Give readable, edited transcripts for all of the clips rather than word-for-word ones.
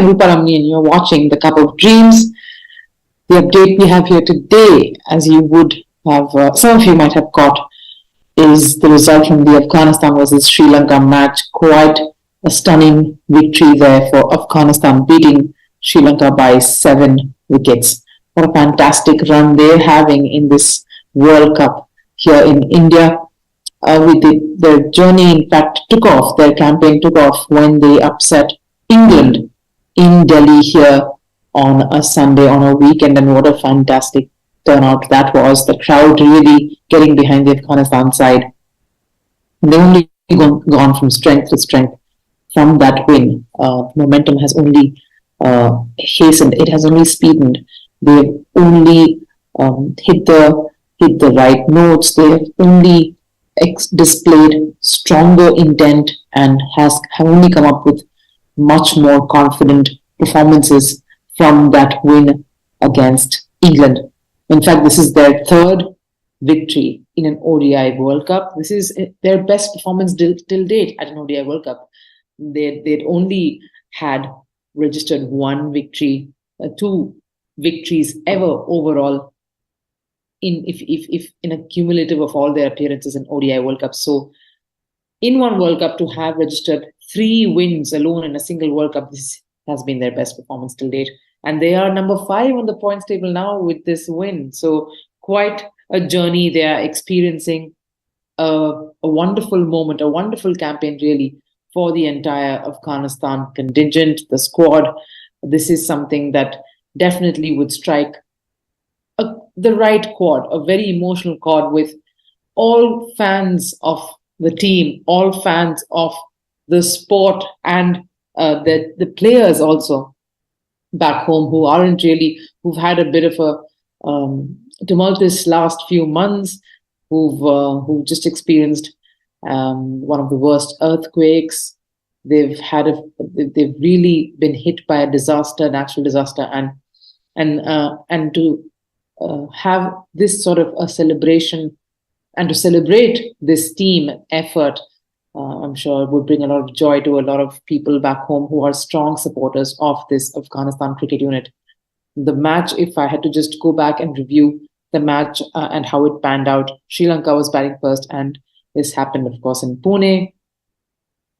I'm Rupa Ramni and you're watching The Cup of Dreams. The update we have here today, as you would have, some of you might have caught, is the result from the Afghanistan versus Sri Lanka match. Quite a stunning victory there for Afghanistan, beating Sri Lanka by 7 wickets. What a fantastic run they're having in this World Cup here in India. Their journey, in fact, took off, their campaign took off when they upset England in Delhi here on a Sunday, on a weekend, and what a fantastic turnout that was. The crowd really getting behind the Afghanistan side. And they've only gone from strength to strength from that win. Momentum has only hastened, it has only speedened. They've only hit the right notes. They've only displayed stronger intent and have only come up with much more confident performances from that win against England. In fact, this is their third victory in an ODI World Cup. This is their best performance till date at an ODI World Cup. They'd only had registered one victory, two victories ever overall in a cumulative of all their appearances in ODI World Cup. So in one World Cup, to have registered 3 wins alone in a single World Cup, this has been their best performance till date. And they are number 5 on the points table now with this win. So quite a journey they are experiencing, a wonderful moment, a wonderful campaign really for the entire Afghanistan contingent, the squad. This is something that definitely would strike the right chord, a very emotional chord with all fans of the team, all fans of the sport, and the players also back home who've had a bit of a tumultuous last few months, who've just experienced one of the worst earthquakes. They've really been hit by a natural disaster, and to have this sort of a celebration and to celebrate this team effort, I'm sure it would bring a lot of joy to a lot of people back home who are strong supporters of this Afghanistan cricket unit. The match, if I had to just go back and review the match and how it panned out, Sri Lanka was batting first, and this happened, of course, in Pune,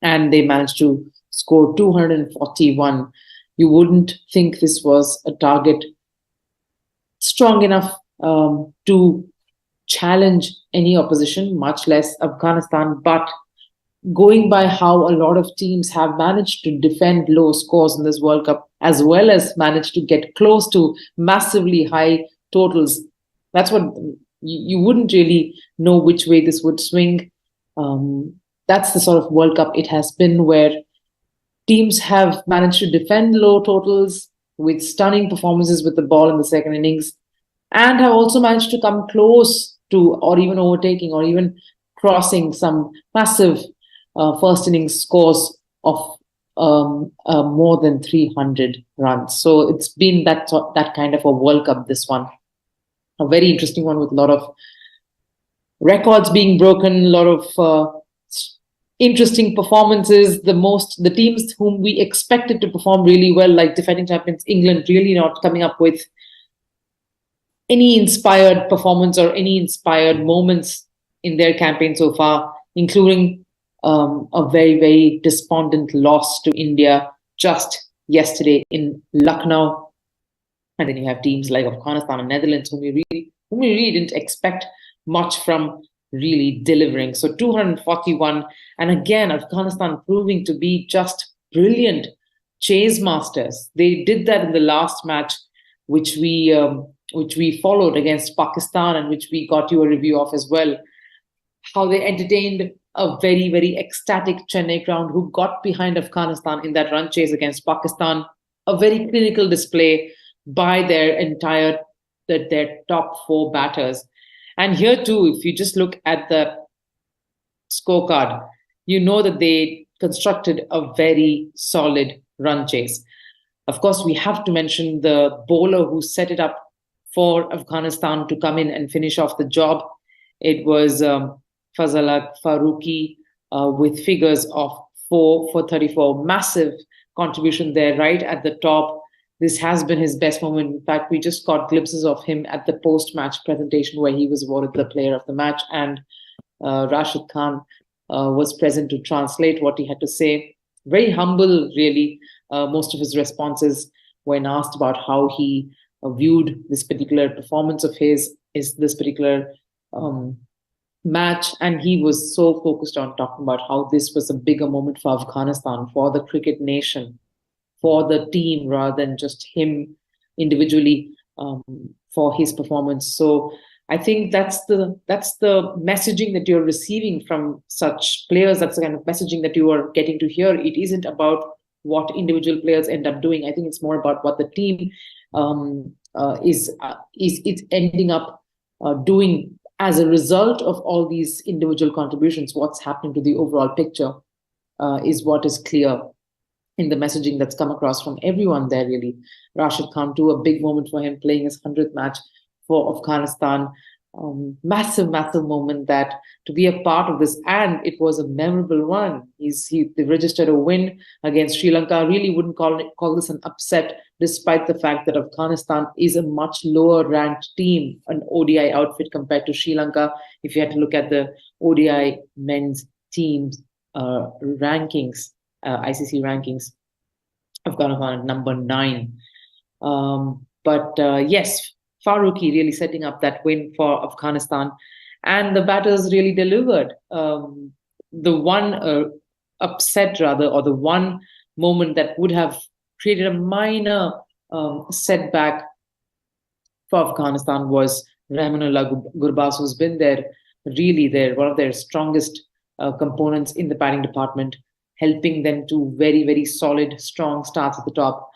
and they managed to score 241. You wouldn't think this was a target strong enough to challenge any opposition, much less Afghanistan. But going by how a lot of teams have managed to defend low scores in this World Cup, as well as managed to get close to massively high totals, that's what you wouldn't really know which way this would swing. That's the sort of World Cup it has been, where teams have managed to defend low totals with stunning performances with the ball in the second innings, and have also managed to come close to, or even overtaking, or even crossing some massive first innings scores of more than 300 runs. So it's been that kind of a World Cup, this one. A very interesting one with a lot of records being broken, a lot of interesting performances. The teams whom we expected to perform really well, like defending champions England, really not coming up with any inspired performance or any inspired moments in their campaign so far, including a very, very despondent loss to India just yesterday in Lucknow. And then you have teams like Afghanistan and Netherlands, whom we really didn't expect much from, really delivering. So 241, and again, Afghanistan proving to be just brilliant chase masters. They did that in the last match, which we followed against Pakistan, and which we got you a review of as well. How they entertained a very, very ecstatic Chennai crowd who got behind Afghanistan in that run chase against Pakistan. A very clinical display by their top 4 batters. And here too, if you just look at the scorecard, you know that they constructed a very solid run chase. Of course, we have to mention the bowler who set it up for Afghanistan to come in and finish off the job. It was Fazalak Farooqi with figures of 4 for 34, massive contribution there right at the top. This has been his best moment. In fact, we just got glimpses of him at the post-match presentation where he was awarded the player of the match, and Rashid Khan was present to translate what he had to say. Very humble, really. Most of his responses, when asked about how he viewed this particular performance of his, is this particular match, and he was so focused on talking about how this was a bigger moment for Afghanistan, for the cricket nation, for the team, rather than just him individually, for his performance. So I think that's the messaging that you're receiving from such players. That's the kind of messaging that you are getting to hear. It isn't about what individual players end up doing. I think it's more about what the team is ending up doing as a result of all these individual contributions. What's happening to the overall picture is what is clear in the messaging that's come across from everyone there, really. Rashid Khan, too, a big moment for him, playing his 100th match for Afghanistan. Massive moment that to be a part of this, and it was a memorable one. They registered a win against Sri Lanka. I really wouldn't call this an upset, despite the fact that Afghanistan is a much lower ranked team, an ODI outfit compared to Sri Lanka. If you had to look at the ODI men's teams rankings, ICC rankings, Afghanistan at number 9. But yes, Farooqi really setting up that win for Afghanistan, and the batters really delivered. The one upset, rather, or the one moment that would have created a minor setback for Afghanistan was Rahmanullah Gurbaz, who's been one of their strongest components in the batting department, helping them to very, very solid, strong starts at the top,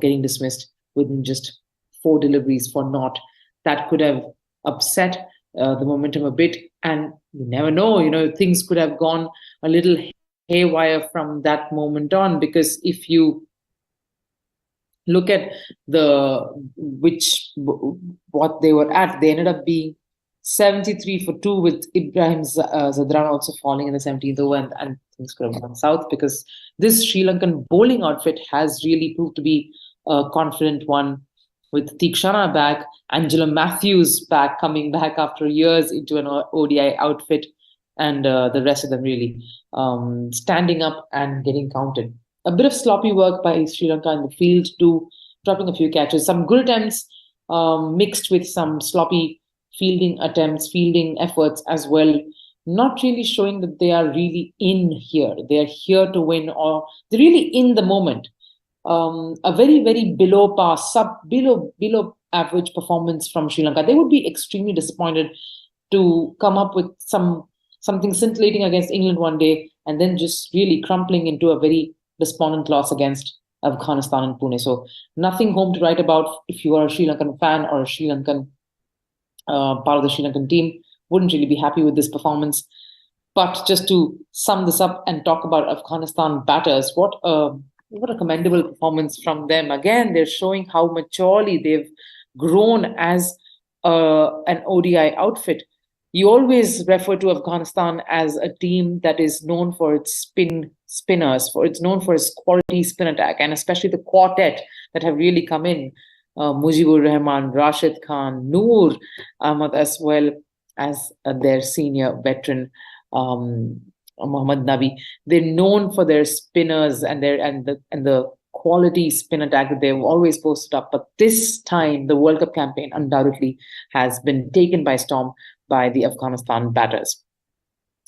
getting dismissed within just 4 deliveries for naught. That could have upset the momentum a bit, and you never know, things could have gone a little haywire from that moment on, because if you look at what they were at, they ended up being 73 for 2 with Ibrahim Zadran also falling in the 17th over, and things could have gone south, because this Sri Lankan bowling outfit has really proved to be a confident one, with Theekshana back, Angela Matthews coming back after years into an ODI outfit, and the rest of them really standing up and getting counted. A bit of sloppy work by Sri Lanka in the field too, dropping a few catches, some good attempts mixed with some sloppy fielding efforts as well, not really showing that they are really in here. They are here to win, or they're really in the moment. A very, very below average performance from Sri Lanka. They would be extremely disappointed to come up with something scintillating against England one day, and then just really crumpling into a very despondent loss against Afghanistan in Pune. So nothing home to write about if you are a Sri Lankan fan or a Sri Lankan part of the Sri Lankan team. Wouldn't really be happy with this performance. But just to sum this up and talk about Afghanistan batters, what a commendable performance from them. Again, they're showing how maturely they've grown as an ODI outfit. You always refer to Afghanistan as a team that is known for its spinners, it's known for its quality spin attack, and especially the quartet that have really come in. Mujibur Rahman, Rashid Khan, Noor Ahmad, as well as their senior veteran, Mohammad Nabi. They're known for their spinners and the quality spin attack that they've always posted up. But this time, the World Cup campaign undoubtedly has been taken by storm by the Afghanistan batters.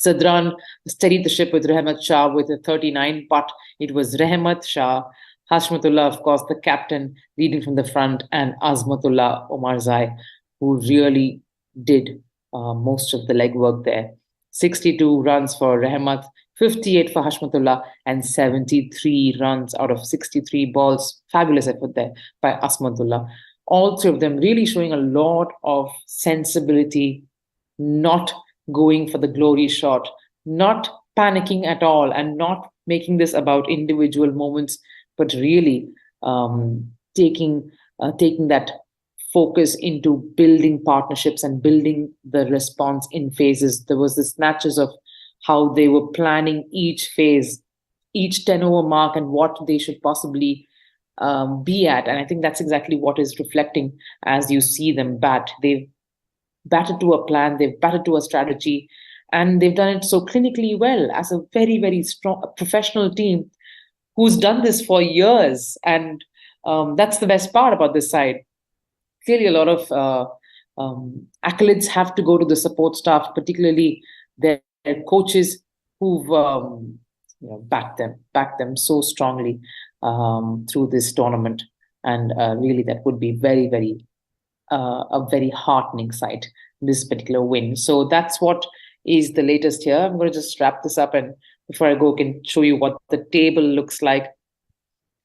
Zadran steadied the ship with Rahmat Shah with a 39, but it was Rahmat Shah, Hashmatullah, of course, the captain, leading from the front, and Azmatullah Omarzai, who really did most of the legwork there. 62 runs for Rahmat, 58 for Hashmatullah, and 73 runs out of 63 balls. Fabulous effort there by Azmatullah. All 3 of them really showing a lot of sensibility, not going for the glory shot, not panicking at all, and not making this about individual moments, but really taking that focus into building partnerships and building the response in phases. There was this snatches of how they were planning each phase each 10 over mark and what they should possibly be at. And I think that's exactly what is reflecting as you see them bat. They've batted to a plan, they've batted to a strategy, and they've done it so clinically well as a very, very strong professional team who's done this for years. And that's the best part about this side. Clearly, a lot of accolades have to go to the support staff, particularly their coaches who've backed them so strongly through this tournament. And really, that would be very, very a very heartening sight, this particular win. So that's what is the latest here. I'm going to just wrap this up, and before I go, can show you what the table looks like.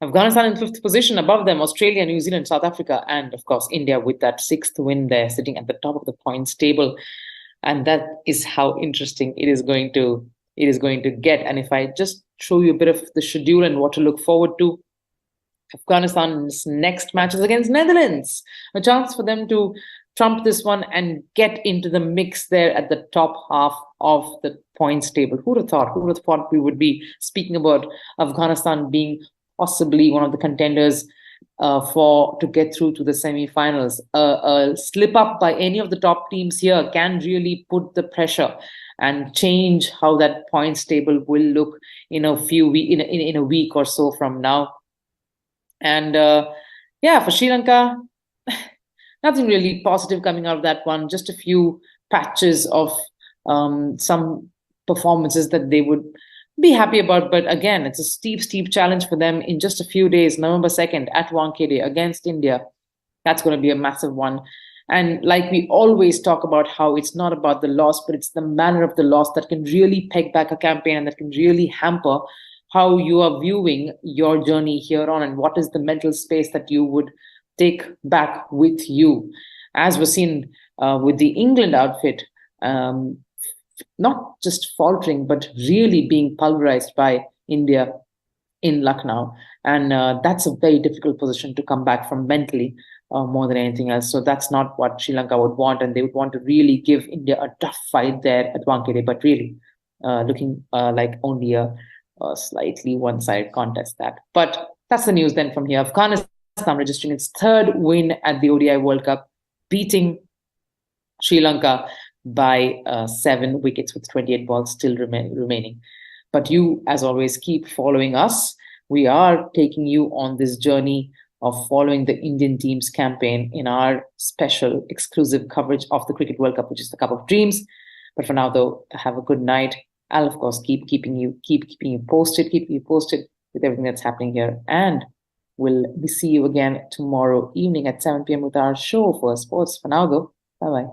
Afghanistan in 5th position, above them Australia, New Zealand, South Africa, and of course India with that 6th win there, sitting at the top of the points table. And that is how interesting it is going to get. And if I just show you a bit of the schedule and what to look forward to, Afghanistan's next match is against Netherlands, a chance for them to trump this one and get into the mix there at the top half of the points table. Who would have thought? Who would have thought we would be speaking about Afghanistan being possibly one of the contenders to get through to the semi-finals? A slip up by any of the top teams here can really put the pressure and change how that points table will look in a week or so from now. And for Sri Lanka, nothing really positive coming out of that one. Just a few patches of some performances that they would be happy about. But again, it's a steep challenge for them in just a few days. November 2nd at Wankhede against India. That's going to be a massive one. And like we always talk about how it's not about the loss, but it's the manner of the loss that can really peg back a campaign and that can really hamper how you are viewing your journey here on, and what is the mental space that you would take back with you. As was seen with the England outfit, not just faltering, but really being pulverized by India in Lucknow. And that's a very difficult position to come back from mentally, more than anything else. So that's not what Sri Lanka would want. And they would want to really give India a tough fight there at Wankhede, but really looking like only a slightly one-sided contest that. But that's the news then from here. Afghanistan registering its 3rd win at the ODI World Cup, beating Sri Lanka by 7 wickets with 28 balls still remaining. But you, as always, keep following us. We are taking you on this journey of following the Indian team's campaign in our special exclusive coverage of the Cricket World Cup, which is the Cup of Dreams. But for now, though, have a good night. I'll, of course, keep keeping you posted with everything that's happening here. And we'll see you again tomorrow evening at 7 p.m. with our show for sports. For now, though, bye-bye.